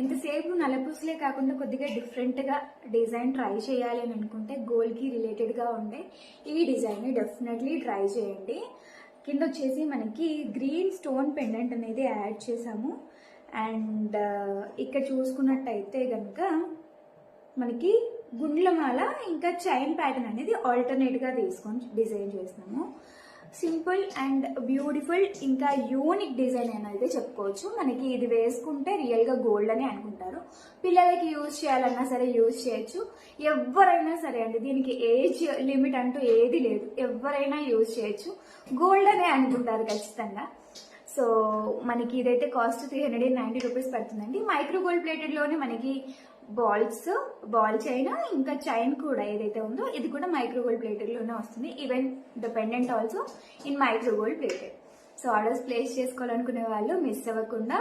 ఎంతసేపు నల్లపూసలే కాకుండా కొద్దిగా డిఫరెంట్గా డిజైన్ ట్రై చేయాలి అని అనుకుంటే గోల్డ్కి రిలేటెడ్గా ఉండే ఈ డిజైన్ని డెఫినెట్లీ ట్రై చేయండి. కింద వచ్చేసి మనకి గ్రీన్ స్టోన్ పెండెంట్ అనేది యాడ్ చేసాము. అండ్ ఇక్కడ చూసుకున్నట్టయితే కనుక మనకి గుండ్లమాల ఇంకా చైన్ ప్యాటర్న్ అనేది ఆల్టర్నేట్గా తీసుకొని డిజైన్ చేస్తాము. సింపుల్ అండ్ బ్యూటిఫుల్ ఇంకా యూనిక్ డిజైన్ అని అయితే చెప్పుకోవచ్చు. మనకి ఇది వేసుకుంటే రియల్గా గోల్డ్ అని అనుకుంటారు. పిల్లలకి యూజ్ చేయాలన్నా సరే యూజ్ చేయొచ్చు, ఎవరైనా సరే అండి. దీనికి ఏజ్ లిమిట్ అంటూ ఏది లేదు, ఎవరైనా యూజ్ చేయొచ్చు. గోల్డ్ అనే అనుకుంటారు ఖచ్చితంగా. సో మనకి ఇదైతే కాస్ట్ 390 రూపీస్ పడుతుందండి. మైక్రో గోల్డ్ ప్లేటెడ్లోనే మనకి బాల్ చైన్ ఇంకా చైన్ కూడా ఏదైతే ఉందో ఇది కూడా మైక్రో గోల్డ్ ప్లేటెడ్లోనే వస్తుంది. Even the pendant also in micro gold plated. So orders place చేసుకోవాలనుకునే వాళ్ళు మిస్ అవ్వకుండా